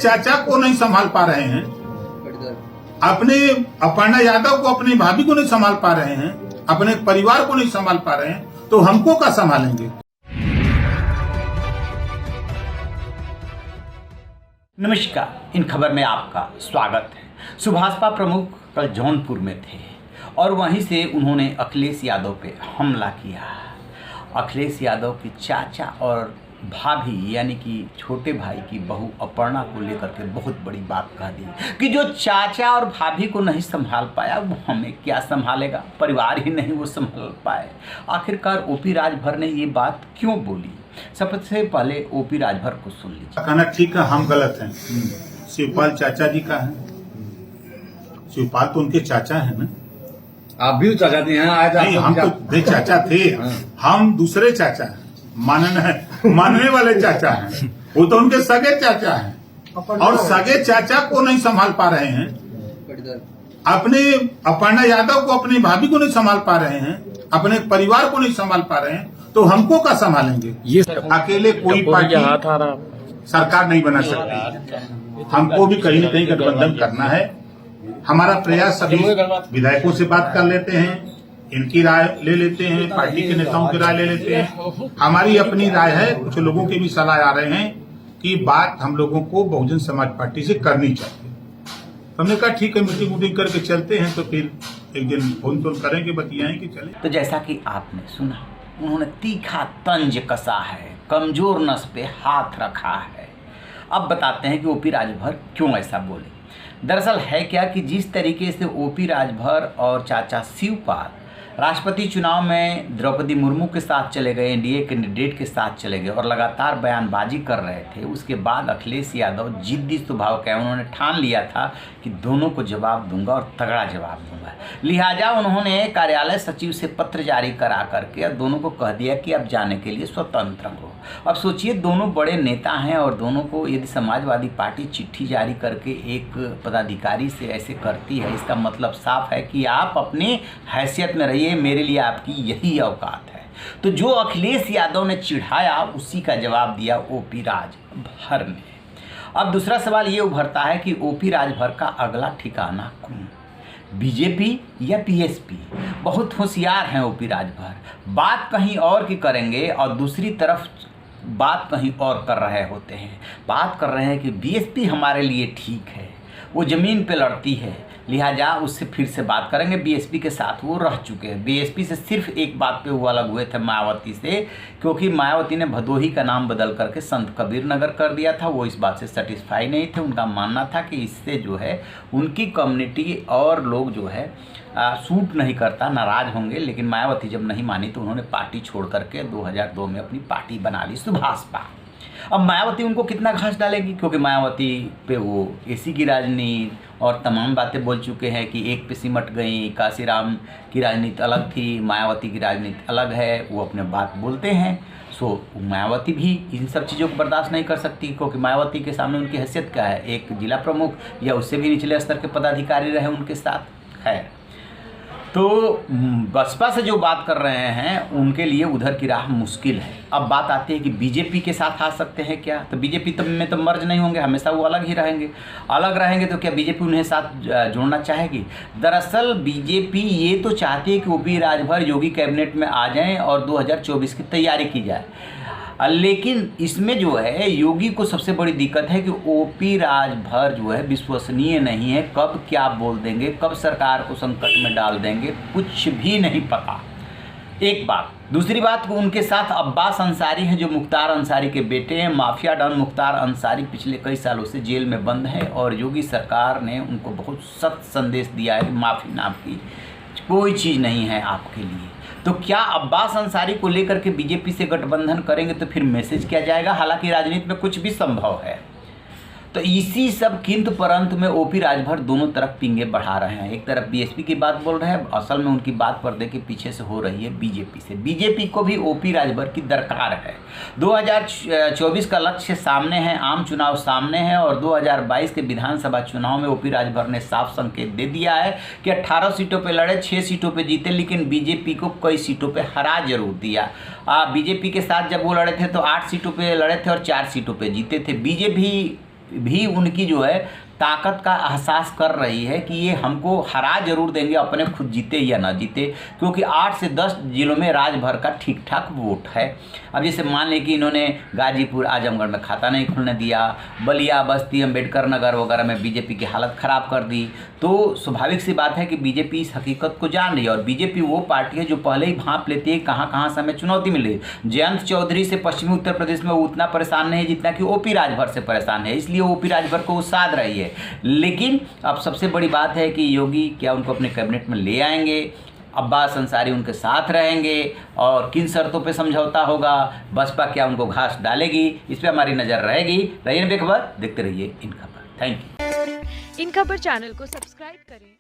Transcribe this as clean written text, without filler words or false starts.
चाचा को नहीं संभाल पा रहे हैं, अपने अपर्णा यादव को, अपनी भाभी को नहीं संभाल पा रहे हैं, अपने परिवार को नहीं संभाल पा रहे हैं, तो हमको क्या संभालेंगे। नमस्कार, इन खबर में आपका स्वागत है। सुभाषपा प्रमुख कल जौनपुर में थे और वहीं से उन्होंने अखिलेश यादव पे हमला किया। अखिलेश यादव के चाचा और भाभी यानी कि छोटे भाई की बहू अपर्णा को लेकर के बहुत बड़ी बात कह दी कि जो चाचा और भाभी को नहीं संभाल पाया वो हमें क्या संभालेगा, परिवार ही नहीं वो संभाल पाए। आखिरकार ओपी राजभर ने ये बात क्यों बोली, सबसे पहले ओपी राजभर को सुन लीजिए। कहना ठीक है, हम गलत हैं। शिवपाल चाचा जी का है, शिवपाल तो उनके चाचा है ना। आप भी चाचा थे? नहीं, हम तो वे चाचा थे, हम दूसरे चाचा हैं, मानने वाले चाचा हैं। वो तो उनके सगे चाचा हैं और सगे चाचा को नहीं संभाल पा रहे हैं, अपने अपर्णा यादव को, अपनी भाभी को नहीं संभाल पा रहे हैं, अपने परिवार को नहीं संभाल पा रहे हैं, तो हमको क्या संभालेंगे। ये अकेले कोई पार्टी सरकार नहीं बना सकती, हमको भी कहीं न कहीं गठबंधन करना है। हमारा प्रयास सभी विधायकों से बात कर लेते हैं, इनकी राय ले लेते हैं, पार्टी के नेताओं की राय ले लेते हैं, हमारी अपनी राय है, कुछ लोगों के भी सलाह आ रहे हैं कि बात हम लोगों को बहुजन समाज पार्टी से करनी चाहिए। हमने कहा ठीक है, मीटिंग वूटिंग करके चलते हैं, तो फिर एक दिन फोन तोन करेंगे, बतियाएंगे, चले। तो जैसा कि आपने सुना, उन्होंने तीखा तंज कसा है, कमजोर नस पे हाथ रखा है। अब बताते हैं कि ओपी राजभर क्यों ऐसा बोले। दरअसल है क्या कि जिस तरीके से ओपी राजभर और चाचा शिवपाल राष्ट्रपति चुनाव में द्रौपदी मुर्मू के साथ चले गए, एनडीए कैंडिडेट के साथ चले गए और लगातार बयानबाजी कर रहे थे, उसके बाद अखिलेश यादव जिद्दी स्वभाव का, उन्होंने ठान लिया था कि दोनों को जवाब दूंगा और तगड़ा जवाब दूंगा। लिहाजा उन्होंने कार्यालय सचिव से पत्र जारी करा करके दोनों को कह दिया कि अब जाने के लिए स्वतंत्र हो। अब सोचिए, दोनों बड़े नेता हैं और दोनों को यदि समाजवादी पार्टी चिट्ठी जारी करके एक पदाधिकारी से ऐसे करती है, इसका मतलब साफ है कि आप अपनी हैसियत में रहिए, मेरे लिए आपकी यही औकात है। तो जो अखिलेश यादव ने चिढ़ाया उसी का जवाब दिया ओपी राजभर ने। अब दूसरा सवाल ये उभरता है कि ओपी राजभर का अगला ठिकाना कौन, बीजेपी या बीएसपी। बहुत होशियार हैं ओपी राजभर, बात कहीं और की करेंगे और दूसरी तरफ बात कहीं और कर रहे होते हैं। बात कर रहे हैं कि बीएसपी हमारे लिए ठीक है, वो ज़मीन पे लड़ती है, लिहाजा उससे फिर से बात करेंगे। बीएसपी के साथ वो रह चुके हैं, बीएसपी से सिर्फ एक बात पे वो अलग हुए थे, मायावती से, क्योंकि मायावती ने भदोही का नाम बदल करके संत कबीर नगर कर दिया था। वो इस बात से सेटिस्फाई नहीं थे, उनका मानना था कि इससे जो है उनकी कम्युनिटी और लोग जो है सूट नहीं करता, नाराज़ होंगे। लेकिन मायावती जब नहीं मानी तो उन्होंने पार्टी छोड़ करके 2002 में अपनी पार्टी बना ली, सुभाषपा। अब मायावती उनको कितना घास डालेगी, क्योंकि मायावती पे वो एसी की राजनीति और तमाम बातें बोल चुके हैं कि एक पे सिमट गई, काशीराम की राजनीति अलग थी, मायावती की राजनीति अलग है, वो अपने बात बोलते हैं। सो मायावती भी इन सब चीज़ों को बर्दाश्त नहीं कर सकती, क्योंकि मायावती के सामने उनकी हैसियत क्या है, एक जिला प्रमुख या उससे भी निचले स्तर के पदाधिकारी रहे उनके साथ। खैर, तो बसपा से जो बात कर रहे हैं उनके लिए उधर की राह मुश्किल है। अब बात आती है कि बीजेपी के साथ आ सकते हैं क्या, तो बीजेपी में तो मर्ज नहीं होंगे, हमेशा वो अलग ही रहेंगे। अलग रहेंगे तो क्या बीजेपी उन्हें साथ जोड़ना चाहेगी? दरअसल बीजेपी ये तो चाहती है कि ओपी राजभर योगी कैबिनेट में आ जाएं और 2024 की तैयारी की जाए, लेकिन इसमें जो है योगी को सबसे बड़ी दिक्कत है कि ओपी राजभर जो है विश्वसनीय नहीं है, कब क्या बोल देंगे, कब सरकार को संकट में डाल देंगे, कुछ भी नहीं पता। एक बात, दूसरी बात को उनके साथ अब्बास अंसारी हैं जो मुख्तार अंसारी के बेटे हैं। माफिया डॉन मुख्तार अंसारी पिछले कई सालों से जेल में बंद है और योगी सरकार ने उनको बहुत सख्त संदेश दिया है कि माफ़ी नाम की कोई चीज़ नहीं है आपके लिए। तो क्या अब्बास अंसारी को लेकर के बीजेपी से गठबंधन करेंगे तो फिर मैसेज क्या जाएगा? हालांकि राजनीति में कुछ भी संभव है। तो इसी सब किंतु परंतु में ओपी राजभर दोनों तरफ पिंगे बढ़ा रहे हैं। एक तरफ बीएसपी की बात बोल रहे हैं, असल में उनकी बात पर्दे के पीछे से हो रही है बीजेपी से। बीजेपी को भी ओपी राजभर की दरकार है। 2024 का लक्ष्य सामने है, आम चुनाव सामने है और 2022 के विधानसभा चुनाव में ओपी राजभर ने साफ संकेत दे दिया है कि 18 सीटों पर लड़े, 6 सीटों पर जीते, लेकिन बीजेपी को कई सीटों पर हरा जरूर दिया। बीजेपी के साथ जब वो लड़े थे तो 8 सीटों पर लड़े थे और 4 सीटों पर जीते थे। बीजेपी भी उनकी जो है ताकत का एहसास कर रही है कि ये हमको हरा जरूर देंगे, अपने खुद जीते या ना जीते, क्योंकि 8 से 10 जिलों में राजभर का ठीक ठाक वोट है। अब जैसे मान लें कि इन्होंने गाजीपुर आजमगढ़ में खाता नहीं खुलने दिया, बलिया बस्ती अम्बेडकर नगर वगैरह में बीजेपी की हालत ख़राब कर दी, तो स्वाभाविक सी बात है कि बीजेपी इस हकीकत को जान रही है। और बीजेपी वो पार्टी है जो पहले ही भांप लेती है कहाँ कहाँ से हमें चुनौती मिली। जयंत चौधरी से पश्चिमी उत्तर प्रदेश में वो उतना परेशान नहीं है जितना कि ओपी राजभर से परेशान है, इसलिए ओपी राजभर को वो साध रही है। लेकिन अब सबसे बड़ी बात है कि योगी क्या उनको अपने कैबिनेट में ले आएंगे, अब्बास अंसारी उनके साथ रहेंगे और किन शर्तों पे समझौता होगा, बसपा क्या उनको घास डालेगी, इस पे हमारी नज़र रहेगी। रहिए बेखबर, देखते रहिए इन खबर। Thank you. इन खबर चैनल को सब्सक्राइब करें।